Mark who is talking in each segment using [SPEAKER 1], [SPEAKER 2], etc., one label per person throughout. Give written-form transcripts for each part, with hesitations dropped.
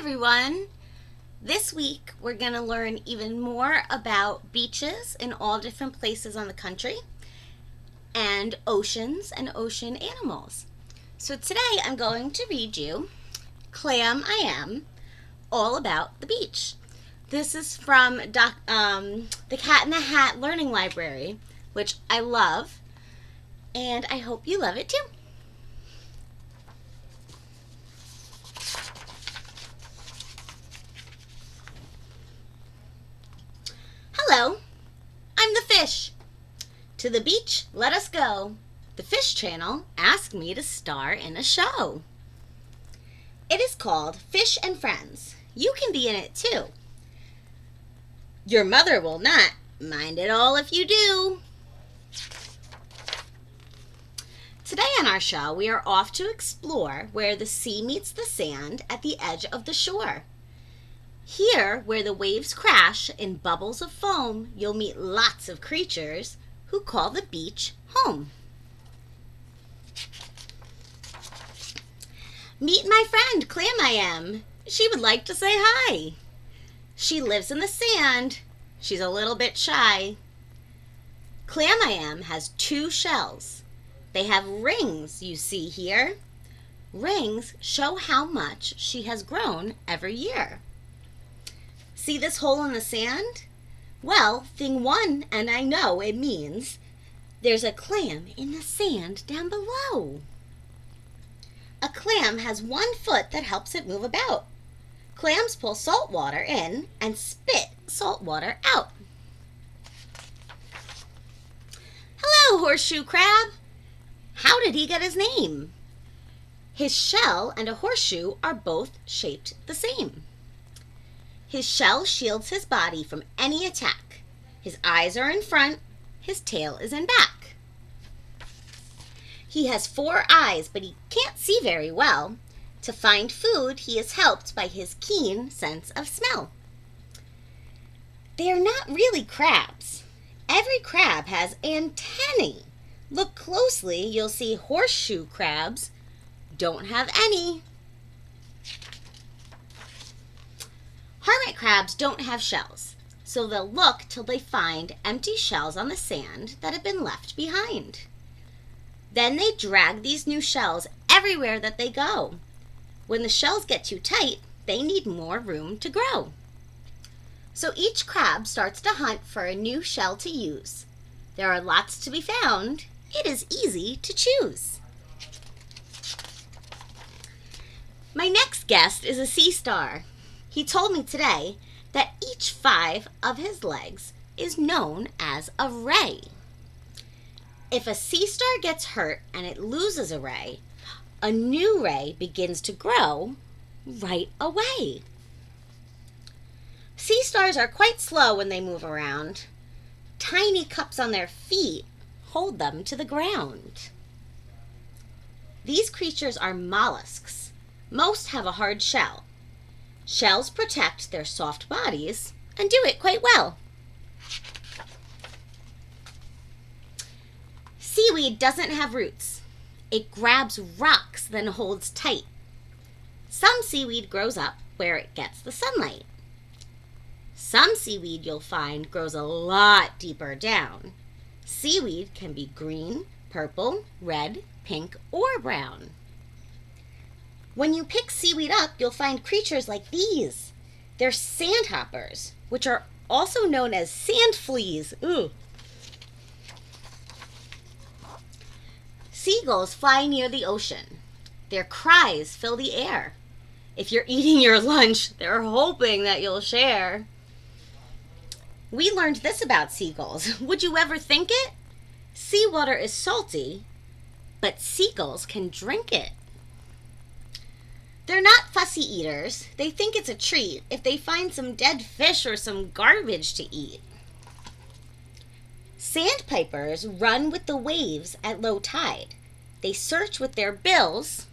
[SPEAKER 1] everyone! This week we're going to learn even more about beaches in all different places on the country and oceans and ocean animals. So today I'm going to read you Clam-I-Am, all about the beach. This is from the Cat in the Hat Learning Library, which I love, and I hope you love it too. Hello, I'm the fish. To the beach, let us go. The Fish Channel asked me to star in a show. It is called Fish and Friends. You can be in it too. Your mother will not mind it all if you do. Today on our show, we are off to explore where the sea meets the sand at the edge of the shore. Here, where the waves crash in bubbles of foam, you'll meet lots of creatures who call the beach home. Meet my friend, Clam-I-Am. She would like to say hi. She lives in the sand. She's a little bit shy. Clam-I-Am has 2 shells. They have rings, you see here. Rings show how much she has grown every year. See this hole in the sand? Well, thing 1, and I know it means there's a clam in the sand down below. A clam has 1 foot that helps it move about. Clams pull salt water in and spit salt water out. Hello, horseshoe crab. How did he get his name? His shell and a horseshoe are both shaped the same. His shell shields his body from any attack. His eyes are in front, his tail is in back. He has 4 eyes, but he can't see very well. To find food, he is helped by his keen sense of smell. They are not really crabs. Every crab has antennae. Look closely, you'll see horseshoe crabs don't have any. Hermit crabs don't have shells, so they'll look till they find empty shells on the sand that have been left behind. Then they drag these new shells everywhere that they go. When the shells get too tight, they need more room to grow. So each crab starts to hunt for a new shell to use. There are lots to be found. It is easy to choose. My next guest is a sea star. He told me today that each 5 of his legs is known as a ray. If a sea star gets hurt and it loses a ray, a new ray begins to grow right away. Sea stars are quite slow when they move around. Tiny cups on their feet hold them to the ground. These creatures are mollusks. Most have a hard shell. Shells protect their soft bodies and do it quite well. Seaweed doesn't have roots. It grabs rocks, then holds tight. Some seaweed grows up where it gets the sunlight. Some seaweed you'll find grows a lot deeper down. Seaweed can be green, purple, red, pink, or brown. When you pick seaweed up, you'll find creatures like these. They're sandhoppers, which are also known as sand fleas. Ooh. Seagulls fly near the ocean. Their cries fill the air. If you're eating your lunch, they're hoping that you'll share. We learned this about seagulls. Would you ever think it? Seawater is salty, but seagulls can drink it. They're not fussy eaters. They think it's a treat if they find some dead fish or some garbage to eat. Sandpipers run with the waves at low tide. They search with their bills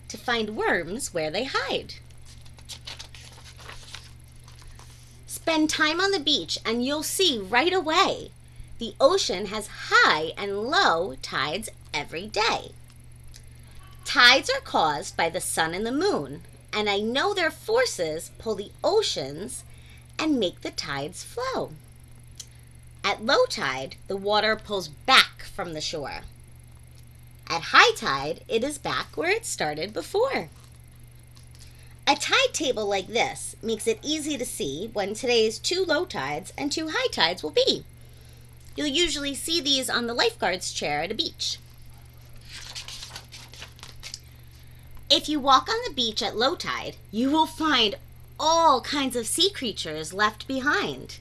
[SPEAKER 1] to find worms where they hide. Spend time on the beach and you'll see right away the ocean has high and low tides every day. Tides are caused by the sun and the moon, and I know their forces pull the oceans and make the tides flow. At low tide, the water pulls back from the shore. At high tide, it is back where it started before. A tide table like this makes it easy to see when today's 2 low tides and 2 high tides will be. You'll usually see these on the lifeguard's chair at a beach. If you walk on the beach at low tide, you will find all kinds of sea creatures left behind.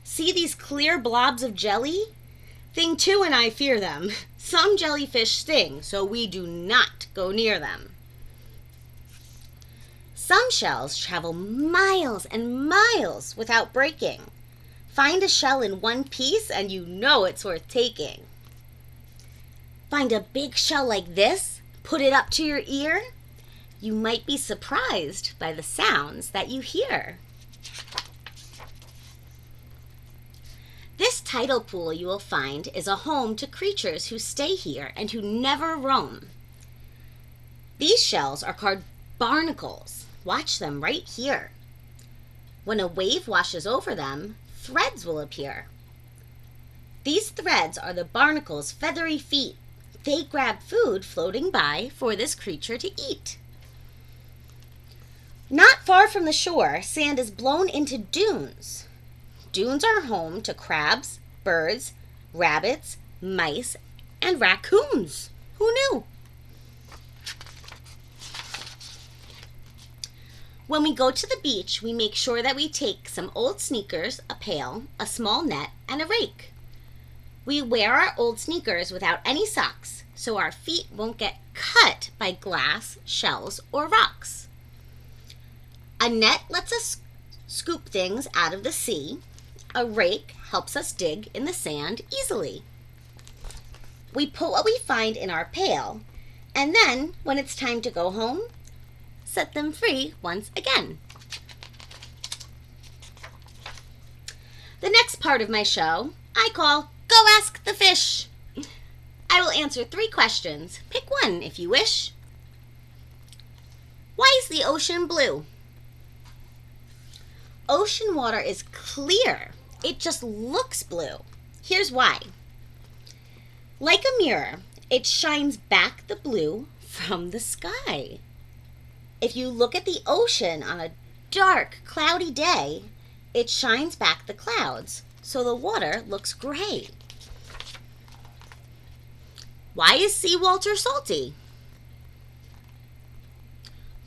[SPEAKER 1] See these clear blobs of jelly? Thing 2 and I fear them. Some jellyfish sting, so we do not go near them. Some shells travel miles and miles without breaking. Find a shell in one piece and you know it's worth taking. Find a big shell like this, put it up to your ear. You might be surprised by the sounds that you hear. This tidal pool you will find is a home to creatures who stay here and who never roam. These shells are called barnacles. Watch them right here. When a wave washes over them, threads will appear. These threads are the barnacle's feathery feet. They grab food floating by for this creature to eat. Not far from the shore, sand is blown into dunes. Dunes are home to crabs, birds, rabbits, mice, and raccoons. Who knew? When we go to the beach, we make sure that we take some old sneakers, a pail, a small net, and a rake. We wear our old sneakers without any socks, so our feet won't get cut by glass, shells, or rocks. A net lets us scoop things out of the sea. A rake helps us dig in the sand easily. We put what we find in our pail, and then, when it's time to go home, set them free once again. The next part of my show I call Go Ask the Fish. I will answer 3 questions. Pick one if you wish. Why is the ocean blue? Ocean water is clear. It just looks blue. Here's why. Like a mirror, it shines back the blue from the sky. If you look at the ocean on a dark, cloudy day, it shines back the clouds, so the water looks gray. Why is seawater salty?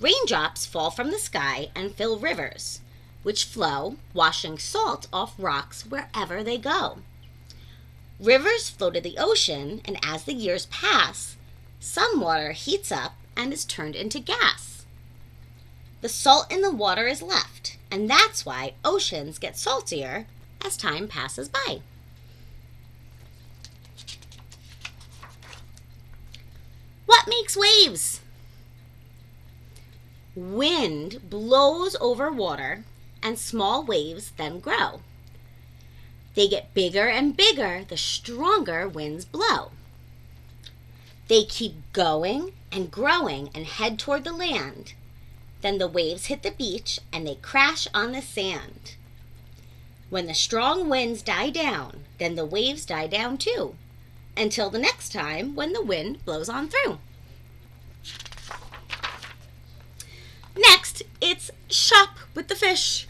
[SPEAKER 1] Raindrops fall from the sky and fill rivers, which flow, washing salt off rocks wherever they go. Rivers flow to the ocean, and as the years pass, some water heats up and is turned into gas. The salt in the water is left, and that's why oceans get saltier as time passes by. What makes waves? Wind blows over water, and small waves then grow. They get bigger and bigger the stronger winds blow. They keep going and growing and head toward the land. Then the waves hit the beach and they crash on the sand. When the strong winds die down, then the waves die down too, until the next time when the wind blows on through. Next, it's Shop with the Fish.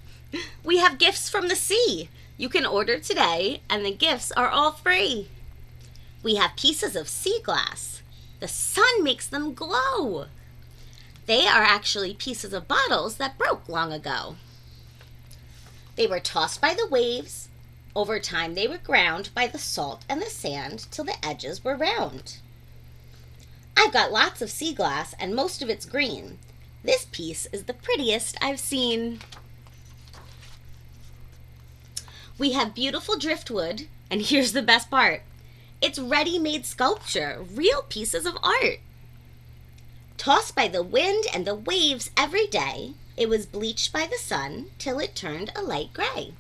[SPEAKER 1] We have gifts from the sea. You can order today, and the gifts are all free. We have pieces of sea glass. The sun makes them glow. They are actually pieces of bottles that broke long ago. They were tossed by the waves. Over time, they were ground by the salt and the sand till the edges were round. I've got lots of sea glass, and most of it's green. This piece is the prettiest I've seen. We have beautiful driftwood, and here's the best part. It's ready-made sculpture, real pieces of art. Tossed by the wind and the waves every day, it was bleached by the sun till it turned a light gray.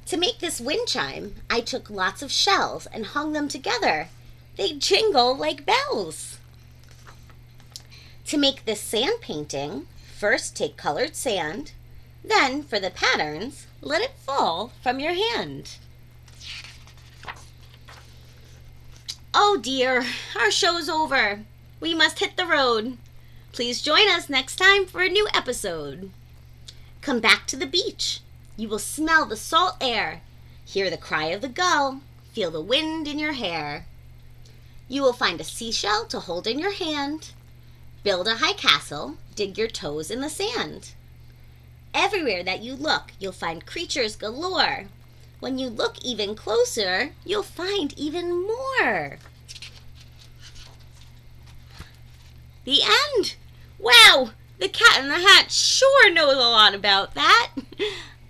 [SPEAKER 1] To make this wind chime, I took lots of shells and hung them together. They jingle like bells. To make this sand painting, first take colored sand, then for the patterns, let it fall from your hand. Oh dear, our show's over. We must hit the road. Please join us next time for a new episode. Come back to the beach. You will smell the salt air, hear the cry of the gull, feel the wind in your hair. You will find a seashell to hold in your hand, build a high castle, dig your toes in the sand. Everywhere that you look, you'll find creatures galore. When you look even closer, you'll find even more. The end. Wow, the Cat in the Hat sure knows a lot about that.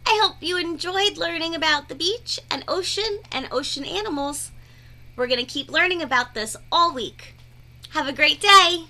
[SPEAKER 1] I hope you enjoyed learning about the beach and ocean animals. We're going to keep learning about this all week. Have a great day.